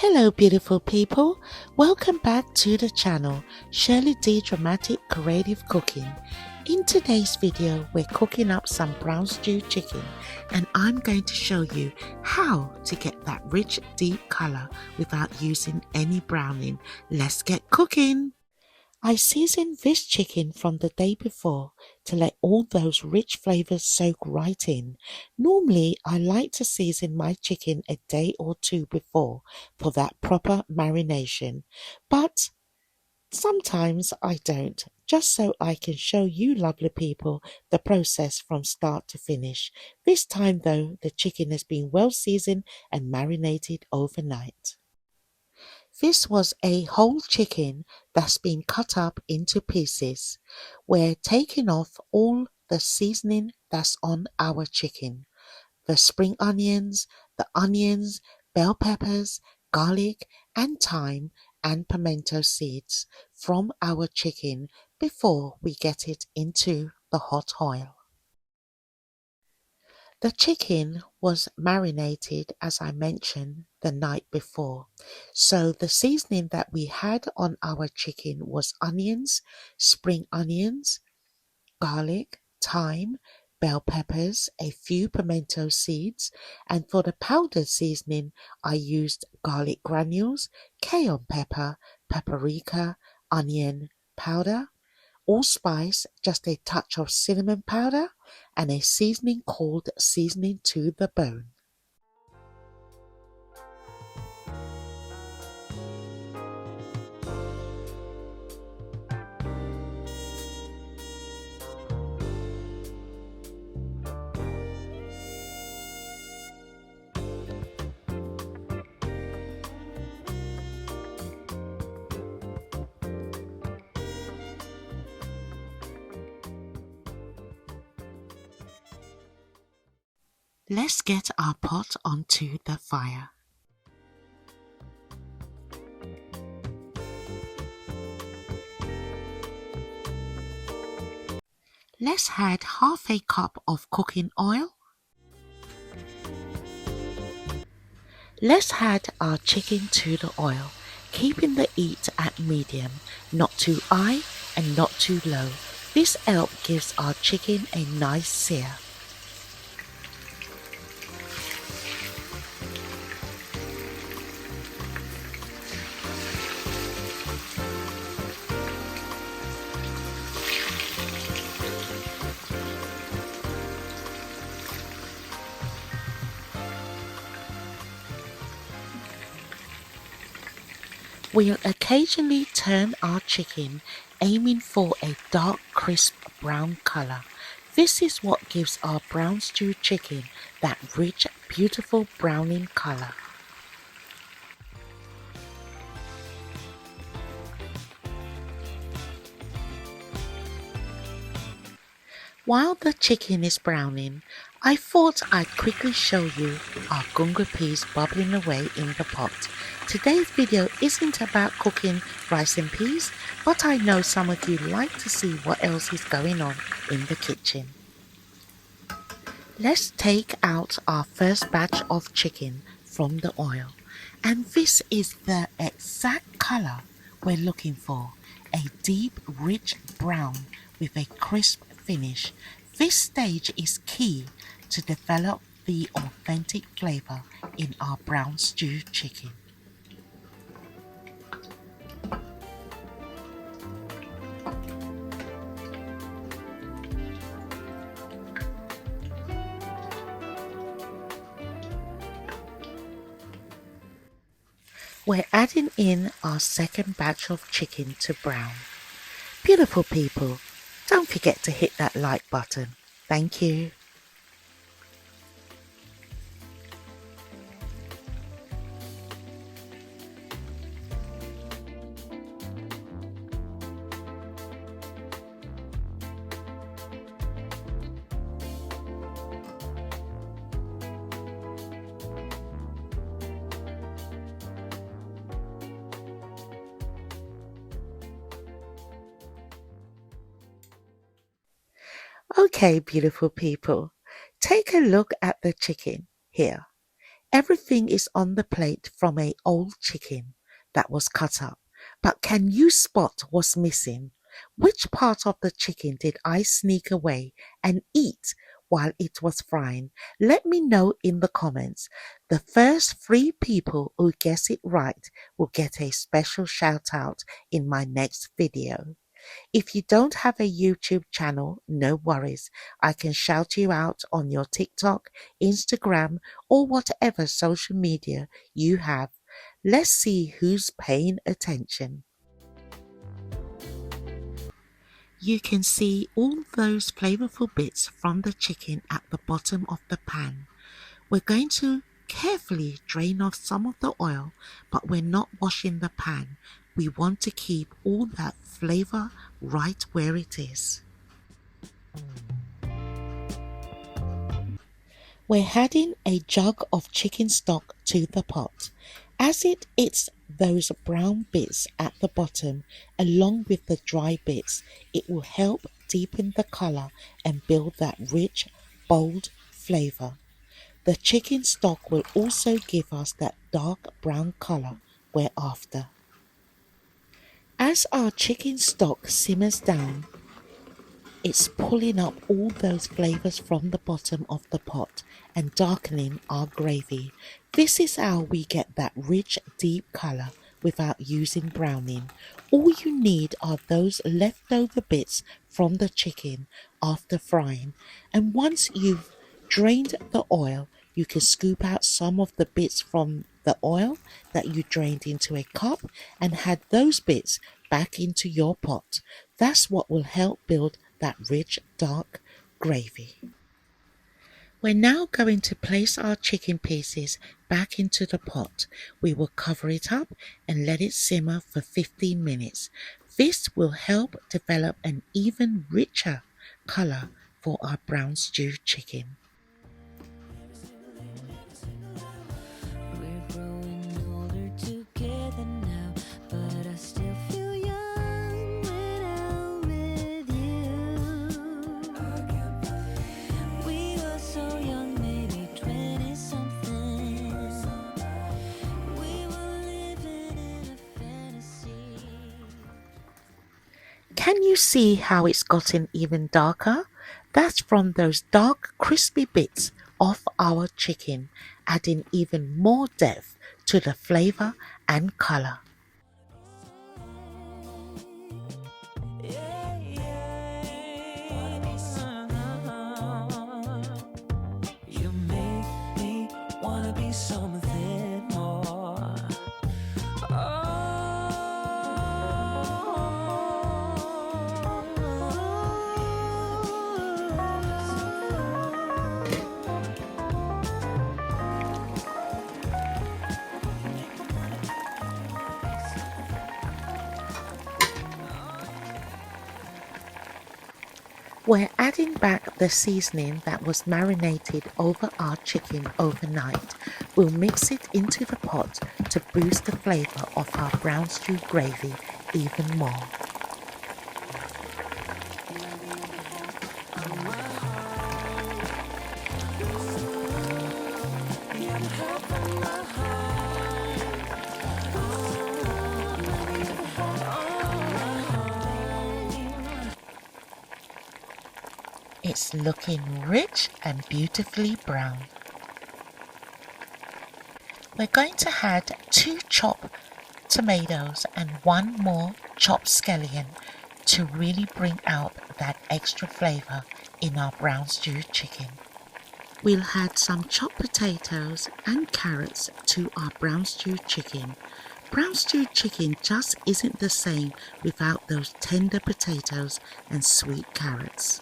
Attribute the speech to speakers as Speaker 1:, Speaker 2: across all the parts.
Speaker 1: Hello beautiful people, welcome back to the channel Sherleyddramatic Creative Cooking. In today's video we're cooking up some brown stew chicken and I'm going to show you how to get that rich deep colour without using any browning. Let's get cooking! I seasoned this chicken from the day before to let all those rich flavours soak right in. Normally, I like to season my chicken a day or two before for that proper marination, but sometimes I don't, just so I can show you lovely people the process from start to finish. This time though, the chicken has been well seasoned and marinated overnight. This was a whole chicken that's been cut up into pieces. We're taking off all the seasoning that's on our chicken. The spring onions, bell peppers, garlic and thyme and pimento seeds from our chicken before we get it into the hot oil. The chicken was marinated, as I mentioned, the night before. So the seasoning that we had on our chicken was onions, spring onions, garlic, thyme, bell peppers, a few pimento seeds, and for the powdered seasoning, I used garlic granules, cayenne pepper, paprika, onion powder, allspice, just a touch of cinnamon powder, and a seasoning called seasoning to the bone. Let's get our pot onto the fire. Let's add half a cup of cooking oil. Let's add our chicken to the oil, keeping the heat at medium, not too high and not too low. This helps gives our chicken a nice sear. We'll occasionally turn our chicken, aiming for a dark crisp brown colour. This is what gives our brown stew chicken that rich, beautiful browning colour. While the chicken is browning, I thought I'd quickly show you our gunga peas bubbling away in the pot. Today's video isn't about cooking rice and peas, but I know some of you like to see what else is going on in the kitchen. Let's take out our first batch of chicken from the oil, and this is the exact colour we're looking for, a deep rich brown with a crisp finish. This stage is key to develop the authentic flavour in our brown stew chicken. We're adding in our second batch of chicken to brown. Beautiful people, don't forget to hit that like button. Thank you. Okay, beautiful people, take a look at the chicken here. Everything is on the plate from a old chicken that was cut up. But can you spot what's missing? Which part of the chicken did I sneak away and eat while it was frying? Let me know in the comments. The first 3 people who guess it right will get a special shout out in my next video. If you don't have a YouTube channel, no worries. I can shout you out on your TikTok, Instagram, or whatever social media you have. Let's see who's paying attention. You can see all those flavorful bits from the chicken at the bottom of the pan. We're going to carefully drain off some of the oil, but we're not washing the pan. We want to keep all that flavor right where it is. We're adding a jug of chicken stock to the pot. As it eats those brown bits at the bottom along with the dry bits, it will help deepen the color and build that rich, bold flavor. The chicken stock will also give us that dark brown color we're after. As our chicken stock simmers down, it's pulling up all those flavors from the bottom of the pot and darkening our gravy. This is how we get that rich, deep color without using browning. All you need are those leftover bits from the chicken after frying. And once you've drained the oil, you can scoop out some of the bits from the oil that you drained into a cup and add those bits back into your pot. That's what will help build that rich, dark gravy. We're now going to place our chicken pieces back into the pot. We will cover it up and let it simmer for 15 minutes. This will help develop an even richer color for our brown stew chicken. Can you see how it's gotten even darker? That's from those dark crispy bits of our chicken, adding even more depth to the flavor and color. You make me wanna be something more. We're adding back the seasoning that was marinated over our chicken overnight. We'll mix it into the pot to boost the flavor of our brown stew gravy even more. It's looking rich and beautifully brown. We're going to add 2 chopped tomatoes and 1 more chopped scallion to really bring out that extra flavor in our brown stew chicken. We'll add some chopped potatoes and carrots to our brown stew chicken. Brown stew chicken just isn't the same without those tender potatoes and sweet carrots.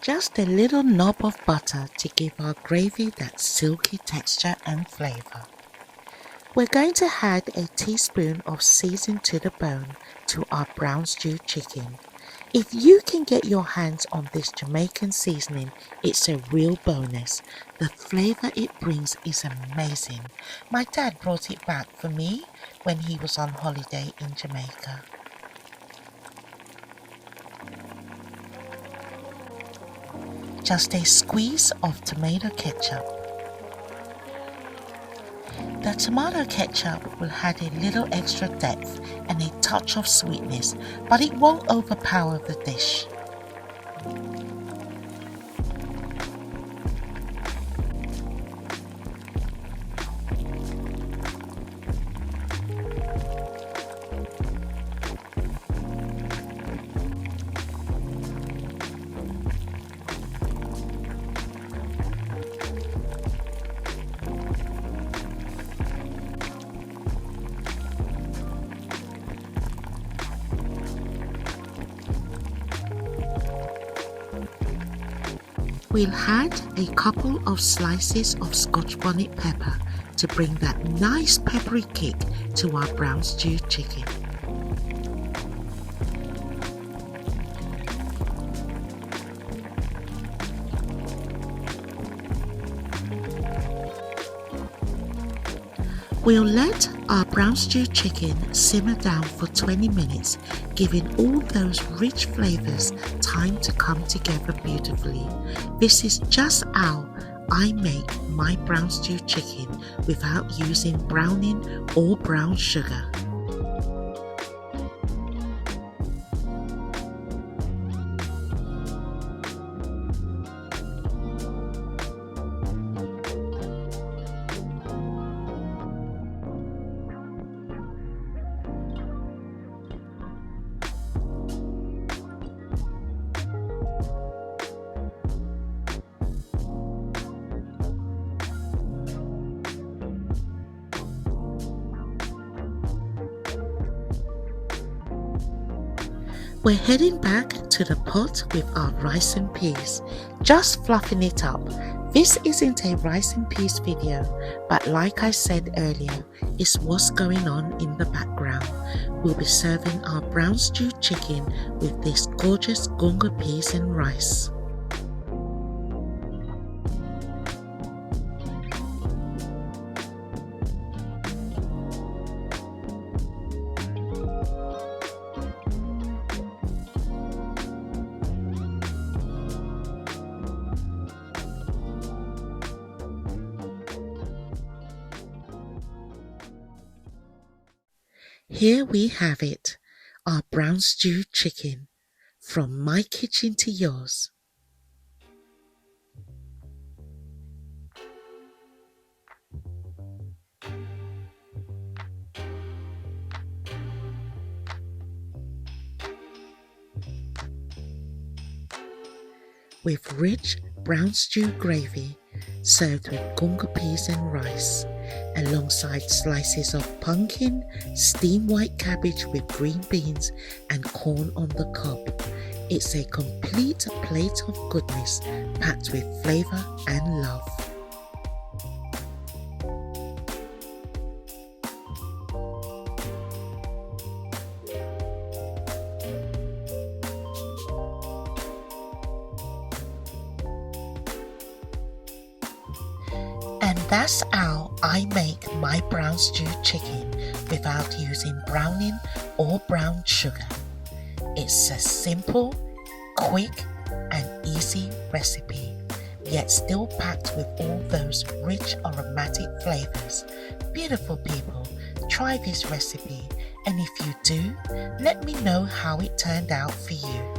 Speaker 1: Just a little knob of butter to give our gravy that silky texture and flavour. We're going to add a teaspoon of seasoned to the bone to our brown stew chicken. If you can get your hands on this Jamaican seasoning, it's a real bonus. The flavour it brings is amazing. My dad brought it back for me when he was on holiday in Jamaica. Just a squeeze of tomato ketchup. The tomato ketchup will add a little extra depth and a touch of sweetness, but it won't overpower the dish. We'll add a couple of slices of Scotch bonnet pepper to bring that nice peppery kick to our brown stew chicken. We'll let our brown stew chicken simmer down for 20 minutes, giving all those rich flavours time to come together beautifully. This is just how I make my brown stew chicken without using browning or brown sugar. We're heading back to the pot with our rice and peas, just fluffing it up. This isn't a rice and peas video, but like I said earlier, it's what's going on in the background. We'll be serving our brown stewed chicken with this gorgeous gunga peas and rice. Here we have it, our brown stewed chicken, from my kitchen to yours. With rich brown stew gravy served with gunga peas and rice, alongside slices of pumpkin, steamed white cabbage with green beans and corn on the cob. It's a complete plate of goodness packed with flavour and love. And that's how I make my brown stewed chicken without using browning or brown sugar. It's a simple, quick and easy recipe, yet still packed with all those rich aromatic flavours. Beautiful people, try this recipe, and if you do, let me know how it turned out for you.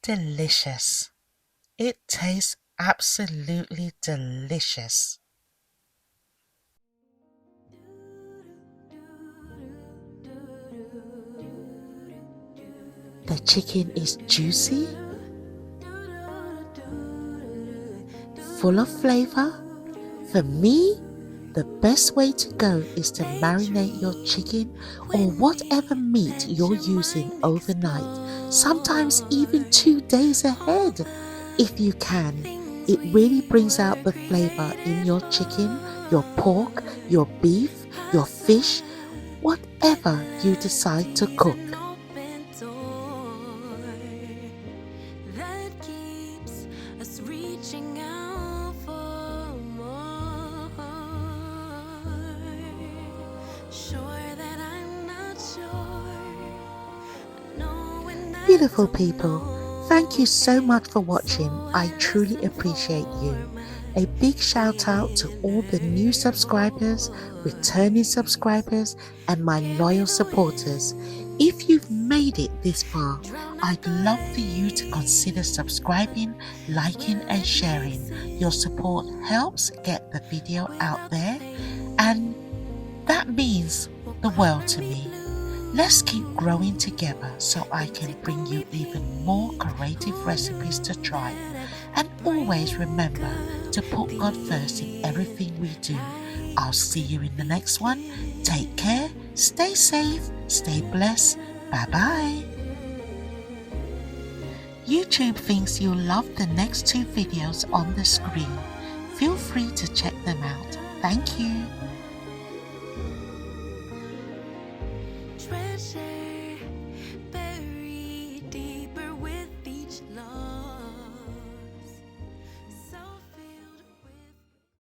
Speaker 1: delicious. It tastes absolutely delicious. The chicken is juicy, full of flavor. For me, the best way to go is to marinate your chicken or whatever meat you're using overnight, sometimes even 2 days ahead. If you can, it really brings out the flavor in your chicken, your pork, your beef, your fish, whatever you decide to cook. Beautiful people, thank you so much for watching. I truly appreciate you. A big shout out to all the new subscribers, returning subscribers, and my loyal supporters. If you've made it this far, I'd love for you to consider subscribing, liking, and sharing. Your support helps get the video out there, and that means the world to me. Let's keep growing together so I can bring you even more creative recipes to try. And always remember to put God first in everything we do. I'll see you in the next one. Take care, stay safe, stay blessed. Bye bye. YouTube thinks you'll love the next 2 videos on the screen. Feel free to check them out. Thank you. Treasure